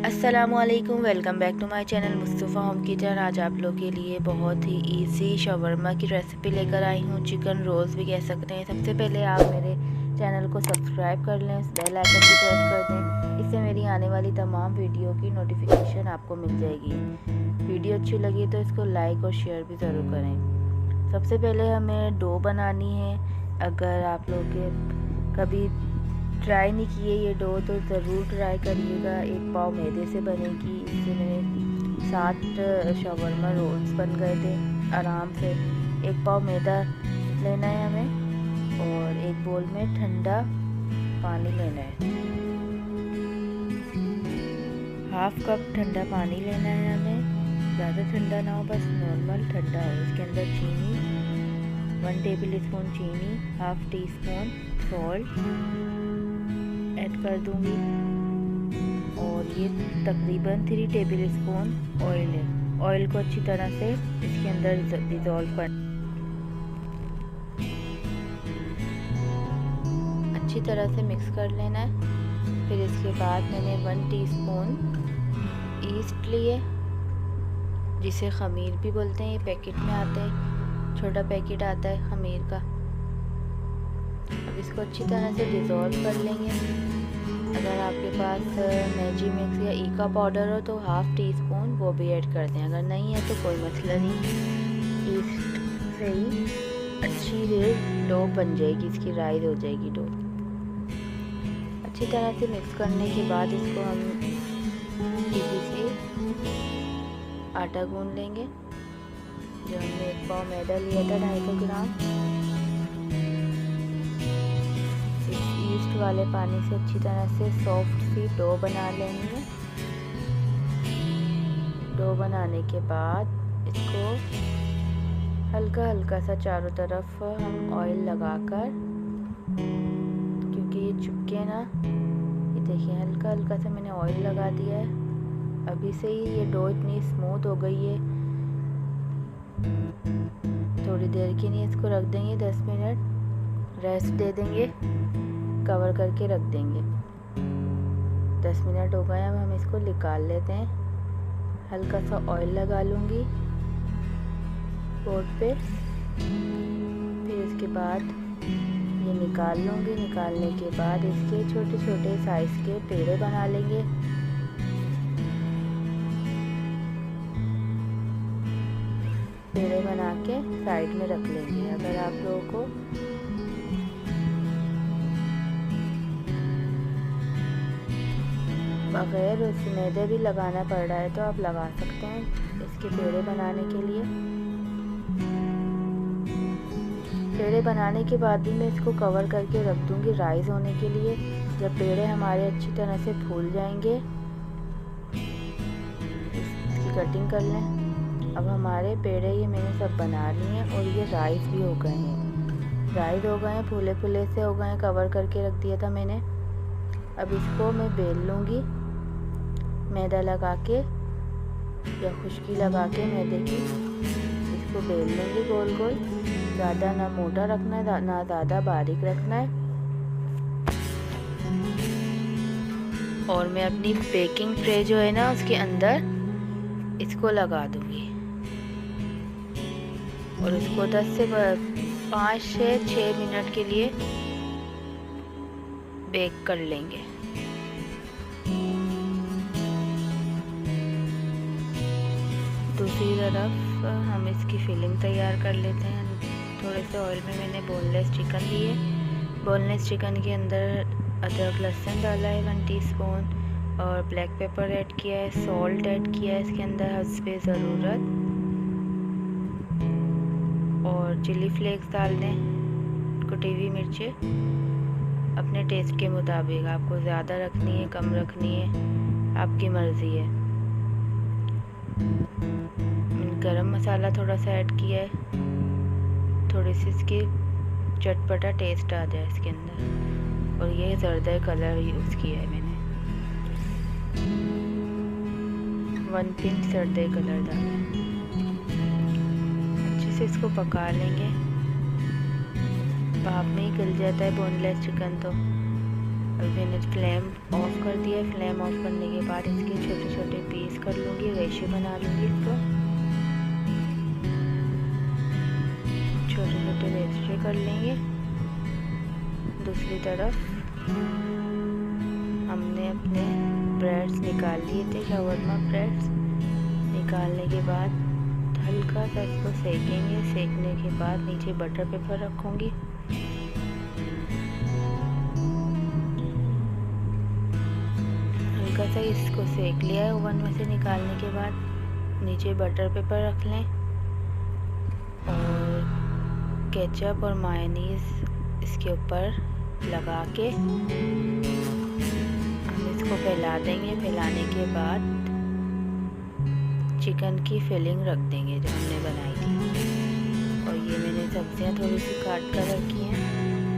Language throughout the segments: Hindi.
अस्सलामुअलैकुम, welcome back to my channel Mustafa home kitchen. आज आप लोग के लिए बहुत ही इजी शवरमा की रेसिपी लेकर आई हूँ। चिकन रोल्स भी कह सकते हैं। सबसे पहले आप मेरे चैनल को सब्सक्राइब कर लें, बेल आइकन भी प्रेस कर दें। इससे मेरी आने वाली तमाम वीडियो की नोटिफिकेशन आपको मिल जाएगी। वीडियो अच्छी लगी तो इसको लाइक और शेयर भी ज़रूर करें। सबसे पहले हमें डो बनानी है। अगर आप लोग कभी ट्राई नहीं किए ये डो तो ज़रूर ट्राई करिएगा। 1 पाव मैदे से बनेगी। इससे मेरे 7 शवरमा रोल्स बन गए थे आराम से। 1 पाव मैदा लेना है हमें और एक बोल में ठंडा पानी लेना है। 1/2 कप ठंडा पानी लेना है हमें। ज़्यादा ठंडा ना हो, बस नॉर्मल ठंडा हो। इसके अंदर चीनी 1 टेबल स्पून चीनी, 1/2 टी स्पून सॉल्ट ऐड कर दूंगी और ये तकरीबन 3 टेबल स्पून ऑयल है। ऑयल को अच्छी तरह से इसके अंदर डिज़ोल्व कर अच्छी तरह से मिक्स कर लेना है। फिर इसके बाद मैंने 1 टीस्पून ईस्ट लिए, जिसे खमीर भी बोलते हैं। ये पैकेट में आता है, छोटा पैकेट आता है खमीर का। अब इसको अच्छी तरह से डिज़ोल्व कर लेंगे। अगर आपके पास मैगी मिक्स या ईका पाउडर हो तो 1/2 टीस्पून वो भी ऐड कर दें। अगर नहीं है तो कोई मसला नहीं, ईस्ट से ही अच्छी डो बन जाएगी, इसकी राइज हो जाएगी डो। अच्छी तरह से मिक्स करने के बाद इसको हम इसी से आटा गूंद लेंगे। जो हमने 1 पाव मैदा लिया था 250 ग्राम, ईस्ट वाले पानी से अच्छी तरह से सॉफ्ट सी डो बना लेंगे। डो बनाने के बाद इसको हल्का हल्का सा चारों तरफ हम ऑयल लगाकर, क्योंकि ये चिपके ना, ये देखिए हल्का हल्का सा मैंने ऑयल लगा दिया है। अभी से ही ये डो इतनी स्मूथ हो गई है। थोड़ी देर के लिए इसको रख देंगे, 10 मिनट रेस्ट दे देंगे, कवर करके रख देंगे। 10 मिनट हो गए, अब हम इसको निकाल लेते हैं। हल्का सा ऑयल लगा लूँगी बोर्ड पे, फिर इसके बाद ये निकाल लूँगी। निकालने के बाद इसके छोटे छोटे साइज़ के पेड़े बना लेंगे। पेड़े बना के साइड में रख लेंगे। अगर आप लोगों को बगैर उस मैदे भी लगाना पड़ रहा है तो आप लगा सकते हैं इसके पेड़े बनाने के लिए। पेड़े बनाने के बाद भी मैं इसको कवर करके रख दूंगी राइस होने के लिए। जब पेड़े हमारे अच्छी तरह से फूल जाएंगे, इसकी कटिंग कर लें। अब हमारे पेड़े ये मैंने सब बना लिए हैं और ये राइस भी हो गए हैं। राइस हो गए हैं, फूले फूले से हो गए हैं, कवर करके रख दिया था मैंने। अब इसको मैं बेल लूँगी मैदा लगा के या खुशकी लगा के मैदे की। इसको बेल लूँगी गोल गोल। ज़्यादा ना मोटा रखना है ना ज़्यादा बारीक रखना है। और मैं अपनी बेकिंग ट्रे जो है ना उसके अंदर इसको लगा दूँगी और इसको 10 से 5 से 6 मिनट के लिए बेक कर लेंगे। दूसरी तरफ हम इसकी फिलिंग तैयार कर लेते हैं। थोड़े से ऑयल में मैंने बोनलेस चिकन लिए। बोनलेस चिकन के अंदर अदरक लहसुन डाला है 1 टीस्पून और ब्लैक पेपर ऐड किया है, सॉल्ट ऐड किया है इसके अंदर हस्बे ज़रूरत, और चिली फ्लेक्स डाल दें, कुटी हुई मिर्चें अपने टेस्ट के मुताबिक। आपको ज़्यादा रखनी है कम रखनी है आपकी मर्ज़ी है। गरम मसाला थोड़ा सा ऐड किया है, थोड़ी सी इसकी चटपटा टेस्ट आ जाए इसके अंदर। और ये जर्दा कलर यूज़ किया है मैंने, 1 पिंच जर्दा कलर डाला। अच्छे से इसको पका लेंगे। भाप में ही गल जाता है बोनलेस चिकन तो। अभी मैंने फ्लेम ऑफ कर दिया है। फ्लेम ऑफ करने के बाद इसके छोटे छोटे पीस कर लूँगी, रेशे बना लूँगी इसको। छोटे छोटे रेशे कर लेंगे। दूसरी तरफ हमने अपने ब्रेड्स निकाल लिए थे, शावरमा ब्रेड्स। निकालने के बाद हल्का सा इसको सेकेंगे। सेकने के बाद नीचे बटर पेपर रखूँगी। हल्का सा इसको सेक लिया है ओवन में से निकालने के बाद। नीचे बटर पेपर रख लें और केचप और मायोनीज़ इसके ऊपर लगा के हम इसको फैला देंगे। फैलाने के बाद चिकन की फिलिंग रख देंगे जो हमने बनाई थी। और ये मैंने सब्जियां थोड़ी सी काट कर रखी हैं।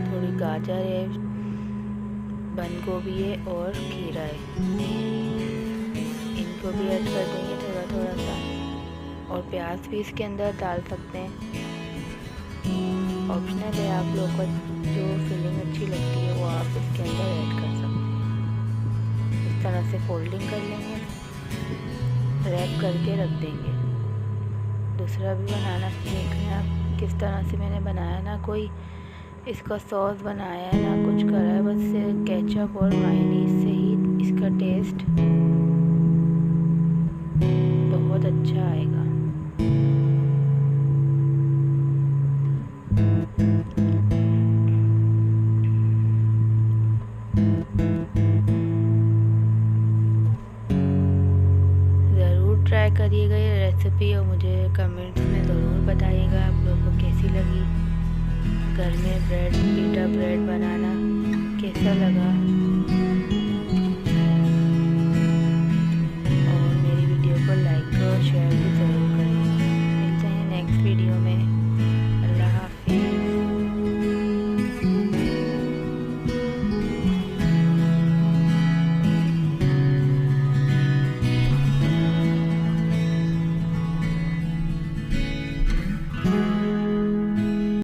थोड़ी गाजर है, बंद गोभी है और खीरा है। इनको भी ऐड कर देंगे थोड़ा थोड़ा सा। और प्याज भी इसके अंदर डाल सकते हैं, ऑप्शनल है। आप लोगों को जो फिलिंग अच्छी लगती है वो आप इसके अंदर ऐड कर सकते हैं। इस तरह से फोल्डिंग कर लेंगे, रैप करके रख देंगे। दूसरा भी बनाना सीख लें आप किस तरह से मैंने बनाया। ना कोई इसका सॉस बनाया है ना कुछ करा है, बस केचप और मायोनीज से ही इसका टेस्ट बहुत अच्छा आएगा। ज़रूर ट्राई करिएगा ये रेसिपी और मुझे कमेंट्स में ज़रूर बताइएगा आप लोगों को कैसी लगी। घर में ब्रेड, पीटा ब्रेड बनाना कैसा लगा। और मेरी वीडियो को लाइक और शेयर भी ज़रूर करें। मिलते हैं नेक्स्ट वीडियो।